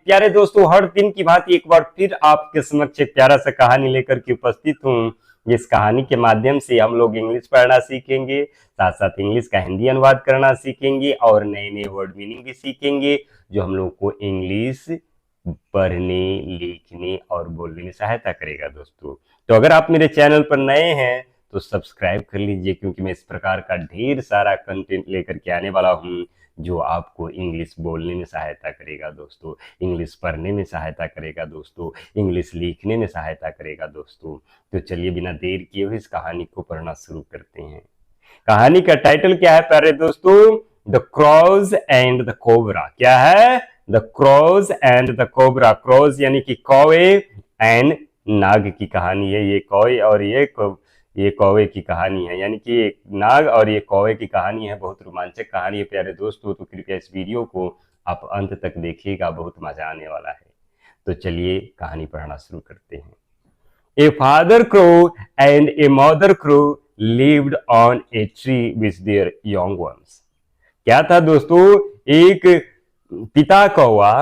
प्यारे दोस्तों, हर दिन की भांति एक बार फिर आपके समक्ष एक प्यारा सा कहानी लेकर के उपस्थित हूँ। इस कहानी के माध्यम से हम लोग इंग्लिश पढ़ना सीखेंगे, साथ साथ इंग्लिश का हिंदी अनुवाद करना सीखेंगे और नए नए वर्ड मीनिंग भी सीखेंगे, जो हम लोग को इंग्लिश पढ़ने, लिखने और बोलने में सहायता करेगा। दोस्तों, तो अगर आप मेरे चैनल पर नए हैं तो सब्सक्राइब कर लीजिए, क्योंकि मैं इस प्रकार का ढेर सारा कंटेंट लेकर के आने वाला हूँ जो आपको इंग्लिश बोलने में सहायता करेगा दोस्तों, इंग्लिश पढ़ने में सहायता करेगा दोस्तों, इंग्लिश लिखने में सहायता करेगा दोस्तों। तो चलिए बिना देर किए हुए इस कहानी को पढ़ना शुरू करते हैं। कहानी का टाइटल क्या है प्यारे दोस्तों? The crows and the cobra. क्या है? The crows and the cobra. Crows यानी कि कौवे एंड नाग की कहानी है। ये कौवे और ये कौवे की कहानी है, यानी कि एक नाग और ये कौवे की कहानी है। बहुत रोमांचक कहानी है प्यारे दोस्तों, तो कृपया इस वीडियो को आप अंत तक देखिएगा, बहुत मजा आने वाला है। तो चलिए कहानी पढ़ना शुरू करते हैं। A father crow and a mother crow lived on a tree with their young ones. क्या था दोस्तों? एक पिता कौवा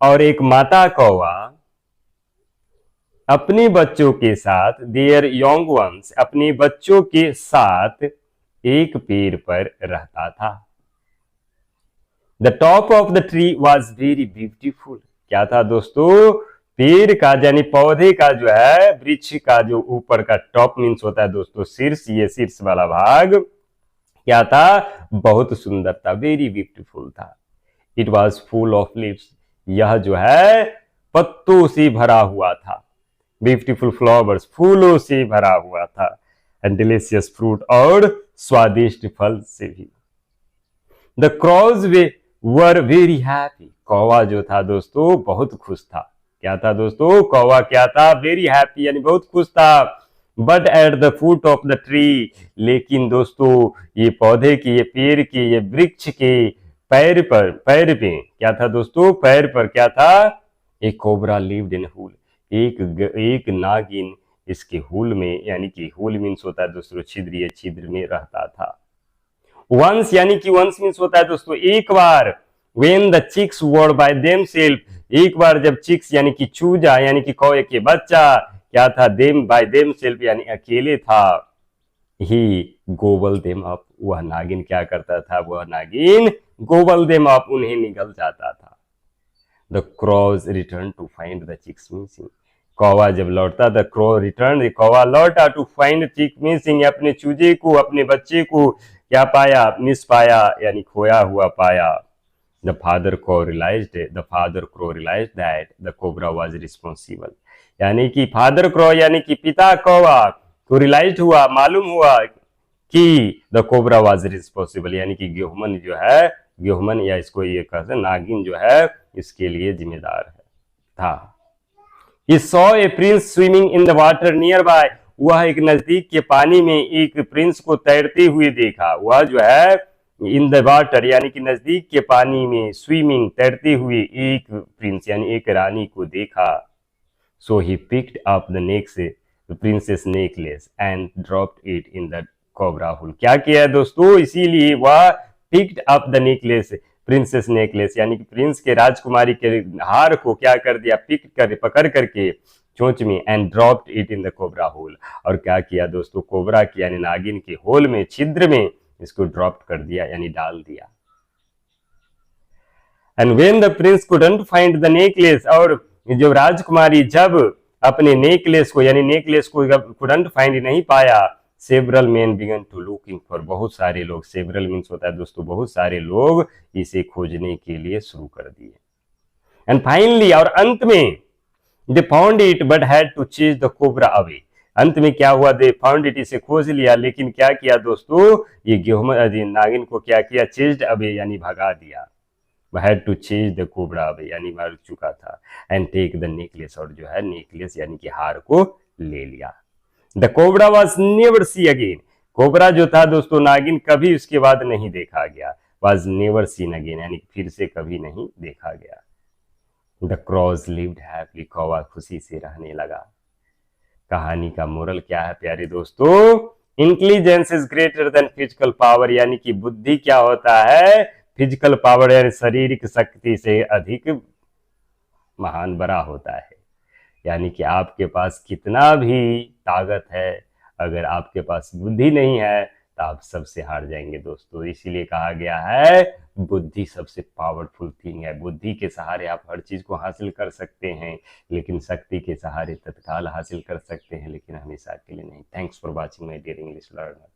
और एक माता कौवा अपने बच्चों के साथ, देयर यंग वंस, अपने बच्चों के साथ एक पेड़ पर रहता था। The top of the tree was very beautiful. क्या था दोस्तों? पेड़ का यानी पौधे का जो है, वृक्ष का जो ऊपर का टॉप मीन्स होता है दोस्तों शीर्ष, ये शीर्ष वाला भाग क्या था? बहुत सुंदर था, वेरी ब्यूटीफुल था। It was full of leaves. यह जो है पत्तों से भरा हुआ था। ब्यूटीफुल फ्लावर्स, फूलों से भरा हुआ था। एंड डिलीशियस फ्रूट, और स्वादिष्ट फल से भी। The crows were very happy. कौवा जो था दोस्तों बहुत खुश था। क्या था दोस्तों? कौवा क्या था? वेरी हैप्पी, यानी बहुत खुश था। But at the foot of the tree, लेकिन दोस्तों ये पौधे के, ये पेड़ के, ये वृक्ष के पैर पे क्या था दोस्तों? पैर पर क्या था? एक कोबरा लिव्ड इन हुल। एक नागिन इसके हुल में, यानी कि हुल मीन्स होता है दोस्तों छिद्र, ये छिद्र में रहता था। वंस यानी कि वंस मीन्स होता है दोस्तों एक बार। When the chicks were by themselves, एक बार जब चिक्स यानी कि चूजा यानी कि कौवे के बच्चा क्या था? देम बाय देमसेल्फ यानी अकेले था। ही गोबल देम अप, वह नागिन क्या करता था? वह नागिन गोबल देम अप, उन्हें निगल जाता था। The crows return to find the chicks missing. कौवा जब लौटता, द क्रॉ रिटर्न, कौवा लौटा टू फाइंड चिक मिसिंग, अपने चूजे को, अपने बच्चे को क्या पाया? मिस पाया, यानी खोया हुआ पाया। The father crow realized that the cobra was responsible, यानी कि फादर क्रॉ यानी कि पिता कौवा को रियलाइज्ड हुआ, मालूम हुआ कि द कोबरा वाज रिस्पॉन्सिबल, यानी कि गेहूमन जो है, गेहूमन या इसको ये कहते हैं नागिन जो है, इसके लिए जिम्मेदार है था। He saw a prince swimming in the water nearby. वह एक नजदीक के पानी में एक प्रिंस को तैरते हुए देखा। वह जो है इन द वाटर यानी कि नजदीक के पानी में स्विमिंग, तैरते हुए एक प्रिंस यानी एक रानी को देखा। So he picked up the princess necklace and dropped it in the cobra hole. क्या किया है दोस्तों? इसीलिए वह picked up the necklace, princess necklace यानी कि प्रिंस के, राजकुमारी के हार को क्या कर दिया? पकड़ करके चोंच में, and dropped it in the cobra hole, और क्या किया दोस्तों? कोबरा की यानी नागिन के होल में, छिद्र में इसको ड्रॉप कर दिया, यानी डाल दिया। And when the Prince couldn't find the necklace, और जो राजकुमारी जब अपने नेकलेस को, यानी नेकलेस को कुडंट फाइंड नहीं पाया, several men began to looking for, बहुत सारे लोग, सेवरल मीन्स होता है दोस्तों बहुत सारे लोग, इसे खोजने के लिए शुरू कर दिए। एंड फाइनली, और अंत में, they found it but had to chase the cobra away. अंत में क्या हुआ? दे फाउंड इट, इसे खोज लिया, लेकिन क्या किया दोस्तों? ये गेहूमन नागिन को क्या किया? चेज्ड अवे यानी भगा दिया। Had to chase the cobra away यानी मार चुका था। एंड टेक द नेकलेस, और जो है नेकलेस यानी कि हार को ले लिया। The cobra was never see again. Cobra जो था दोस्तों नागिन, कभी उसके बाद नहीं देखा गया। वॉज नेवर सीन अगेन यानी फिर से कभी नहीं देखा गया। द क्रॉज लिव्ड हैप्पीली, कौवा खुशी से रहने लगा। कहानी का मोरल क्या है प्यारे दोस्तों? Intelligence is greater than physical power, यानी कि बुद्धि क्या होता है? फिजिकल पावर यानी शारीरिक शक्ति से अधिक महान बड़ा होता है। यानी कि आपके पास कितना भी ताकत है, अगर आपके पास बुद्धि नहीं है तो आप सबसे हार जाएंगे दोस्तों। इसीलिए कहा गया है बुद्धि सबसे पावरफुल थिंग है। बुद्धि के सहारे आप हर चीज को हासिल कर सकते हैं, लेकिन शक्ति के सहारे तत्काल हासिल कर सकते हैं, लेकिन हमेशा के लिए नहीं। Thanks for watching my dear English learner.